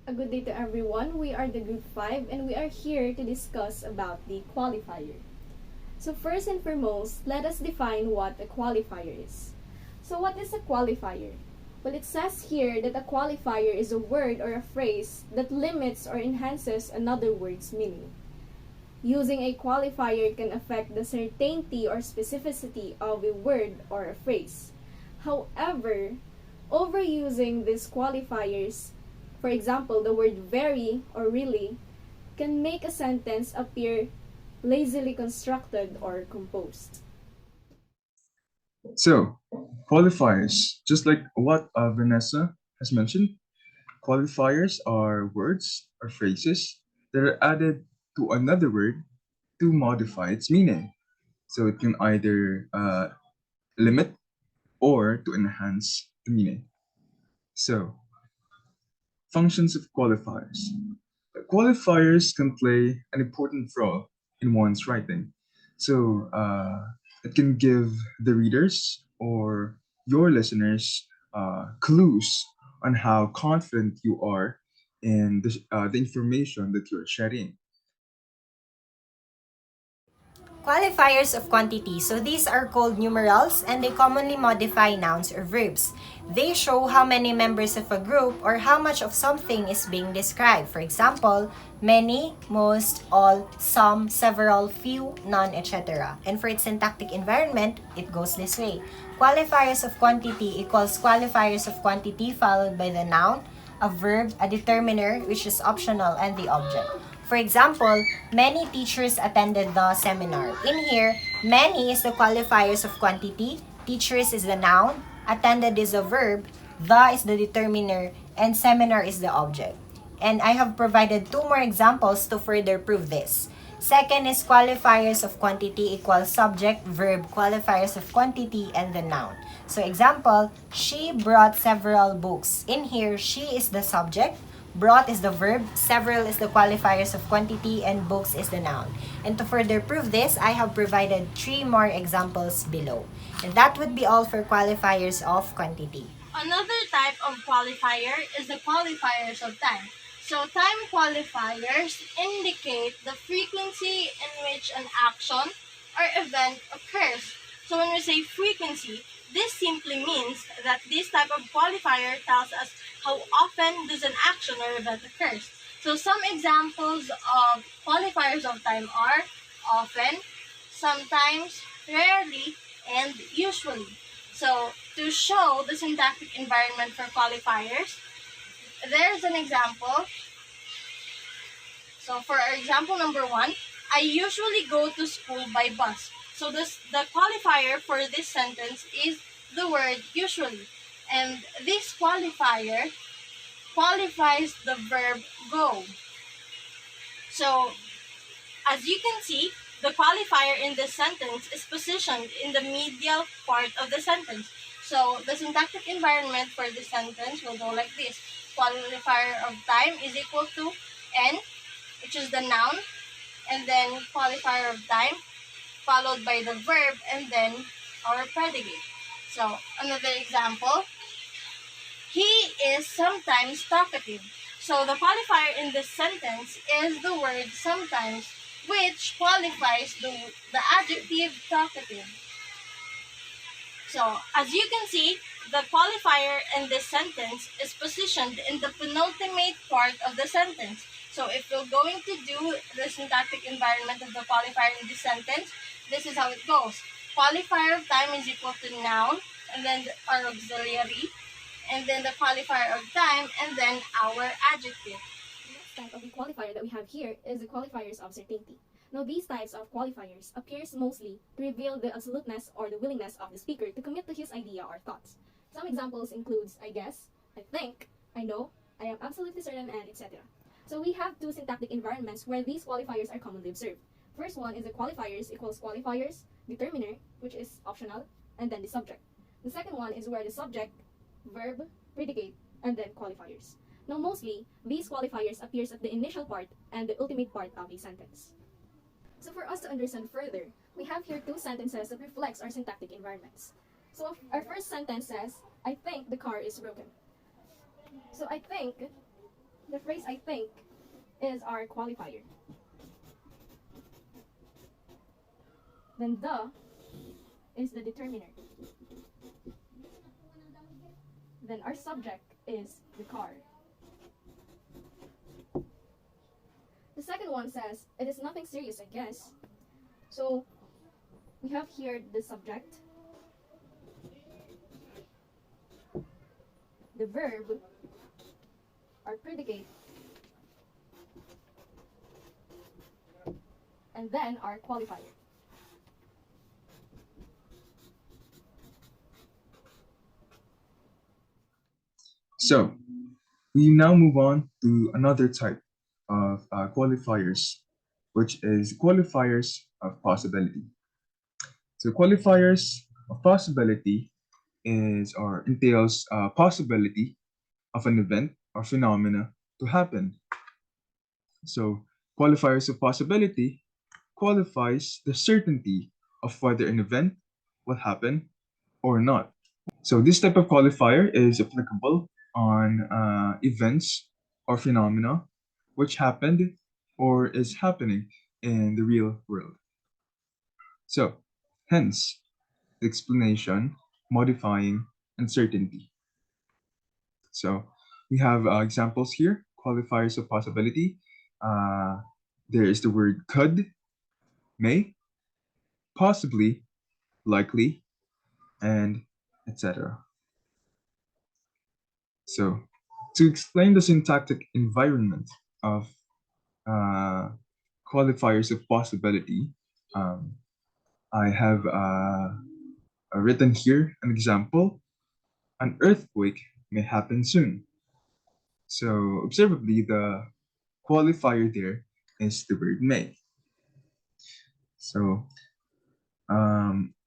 A good day to everyone. We are the group 5 and we are here to discuss about the qualifier. So first and foremost, let us define what a qualifier is. So what is a qualifier? Well, it says here that a qualifier is a word or a phrase that limits or enhances another word's meaning. Using a qualifier can affect the certainty or specificity of a word or a phrase. However, overusing these qualifiers, for example, the word very or really, can make a sentence appear lazily constructed or composed. So, qualifiers, just like what Vanessa has mentioned, qualifiers are words or phrases that are added to another word to modify its meaning. So, it can either limit or to enhance the meaning. So, functions of qualifiers. Qualifiers can play an important role in one's writing. So it can give the readers or your listeners clues on how confident you are in the information that you're sharing. Qualifiers of quantity. So these are called numerals and they commonly modify nouns or verbs. They show how many members of a group or how much of something is being described. For example, many, most, all, some, several, few, none, etc. And for its syntactic environment, it goes this way. Qualifiers of quantity equals qualifiers of quantity followed by the noun, a verb, a determiner, which is optional, and the object. For example, many teachers attended the seminar. In here, many is the qualifiers of quantity, teachers is the noun, attended is a verb, the is the determiner, and seminar is the object. And I have provided two more examples to further prove this. Second is qualifiers of quantity equals subject, verb, qualifiers of quantity, and the noun. So example, she brought several books. In here, she is the subject, brought is the verb, several is the qualifiers of quantity, and books is the noun. And to further prove this, I have provided three more examples below. And that would be all for qualifiers of quantity. Another type of qualifier is the qualifiers of time. So time qualifiers indicate the frequency in which an action or event occurs. So when we say frequency, this simply means that this type of qualifier tells us how often does an action or event occurs. So some examples of qualifiers of time are often, sometimes, rarely, and usually. So to show the syntactic environment for qualifiers, there's an example. So for example number 1, I usually go to school by bus. So the qualifier for this sentence is the word usually. And this qualifier qualifies the verb go. So as you can see, the qualifier in this sentence is positioned in the medial part of the sentence. So the syntactic environment for this sentence will go like this. Qualifier of time is equal to N, which is the noun, and then qualifier of time, followed by the verb, and then our predicate. So another example, he is sometimes talkative. So the qualifier in this sentence is the word sometimes, which qualifies the adjective talkative. So as you can see, the qualifier in this sentence is positioned in the penultimate part of the sentence. So if we're going to do the syntactic environment of the qualifier in this sentence, this is how it goes. Qualifier of time is equal to noun, and then our auxiliary, and then the qualifier of time, and then our adjective. The next type of the qualifier that we have here is the qualifiers of certainty. Now, these types of qualifiers appears mostly to reveal the absoluteness or the willingness of the speaker to commit to his idea or thoughts. Some examples includes I guess, I think, I know, I am absolutely certain, and etc. So we have two syntactic environments where these qualifiers are commonly observed. First one is the qualifiers equals qualifiers, determiner, which is optional, and then the subject. The second one is where the subject, verb, predicate, and then qualifiers. Now, mostly, these qualifiers appears at the initial part and the ultimate part of a sentence. So for us to understand further, we have here two sentences that reflects our syntactic environments. So our first sentence says, I think the car is broken. So I think The phrase I think is our qualifier. Then the is the determiner. Then our subject is the car. The second one says, it is nothing serious, I guess. So we have here the subject, the verb, our predicate, and then our qualifier. So we now move on to another type of qualifiers, which is qualifiers of possibility. So qualifiers of possibility is or entails a possibility of an event or phenomena to happen. So qualifiers of possibility qualifies the certainty of whether an event will happen or not. So this type of qualifier is applicable on events or phenomena which happened or is happening in the real world. So hence the explanation, modifying, uncertainty. So we have examples here, qualifiers of possibility. Uh, there is the word could, may, possibly, likely, and etc. So to explain the syntactic environment of uh, qualifiers of possibility, um, I have written here an example. An earthquake may happen soon. So observably, the qualifier there is the word may. So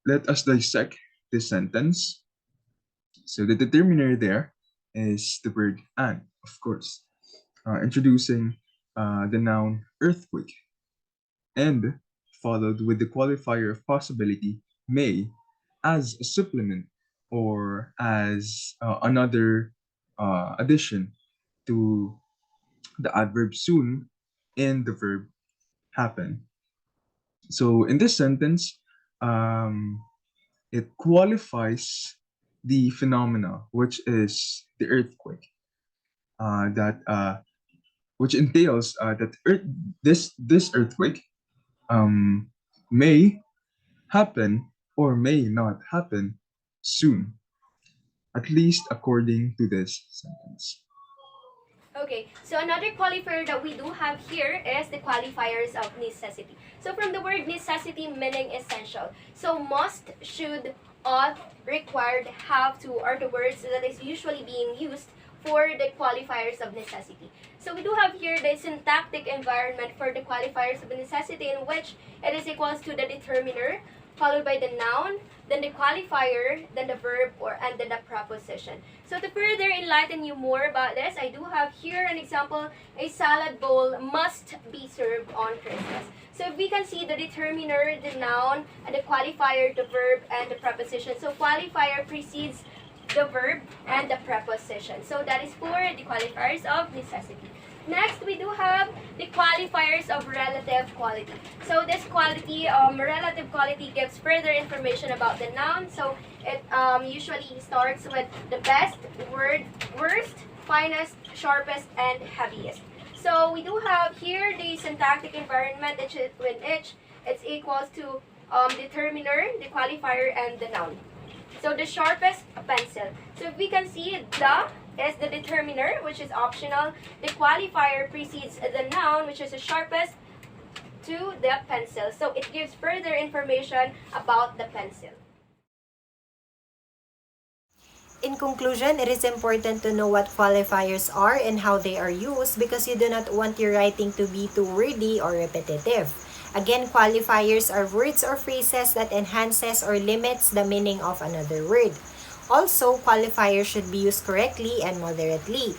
let us dissect this sentence. So the determiner there is the word an, of course, introducing the noun earthquake, and followed with the qualifier of possibility may as a supplement or as another addition to the adverb soon in the verb happen. So in this sentence, um, it qualifies the phenomena, which is the earthquake, that which entails that this earthquake um, may happen or may not happen soon, at least according to this sentence. Okay, so another qualifier that we do have here is the qualifiers of necessity. So from the word necessity meaning essential. So must, should, ought, required, have to are the words that is usually being used for the qualifiers of necessity. So we do have here the syntactic environment for the qualifiers of necessity, in which it is equals to the determiner followed by the noun, then the qualifier, then the verb, and then the preposition. So to further enlighten you more about this, I do have here an example. A salad bowl must be served on Christmas. So we can see the determiner, the noun, and the qualifier, the verb, and the preposition. So qualifier precedes the verb and the preposition. So that is for the qualifiers of necessity. Next, we do have the qualifiers of relative quality. So this quality, relative quality, gives further information about the noun. So it usually starts with the best, worst, finest, sharpest, and heaviest. So we do have here the syntactic environment, which it's equals to determiner, the qualifier, and the noun. So the sharpest pencil. So we can see the is the determiner, which is optional. The qualifier precedes the noun, which is the sharpest, to the pencil. So it gives further information about the pencil. In conclusion, it is important to know what qualifiers are and how they are used, because you do not want your writing to be too wordy or repetitive. Again, qualifiers are words or phrases that enhances or limits the meaning of another word. Also, qualifiers should be used correctly and moderately.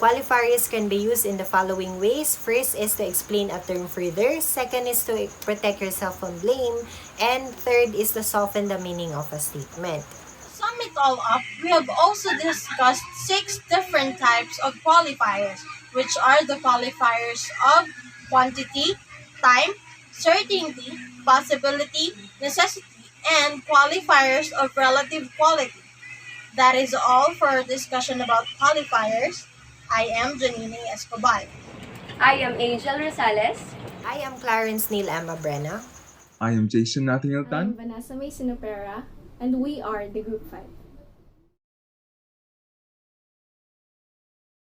Qualifiers can be used in the following ways. First is to explain a term further. Second is to protect yourself from blame. And third is to soften the meaning of a statement. Sum it all up, we have also discussed 6 different types of qualifiers, which are the qualifiers of quantity, time, certainty, possibility, necessity, and qualifiers of relative quality. That is all for our discussion about qualifiers. I am Janine Escobar. I am Angel Rosales. I am Clarence Neil Emma Brenna. I am Jason Nathaniel I am Tan. Vanessa May Sinopera, and we are the Group 5.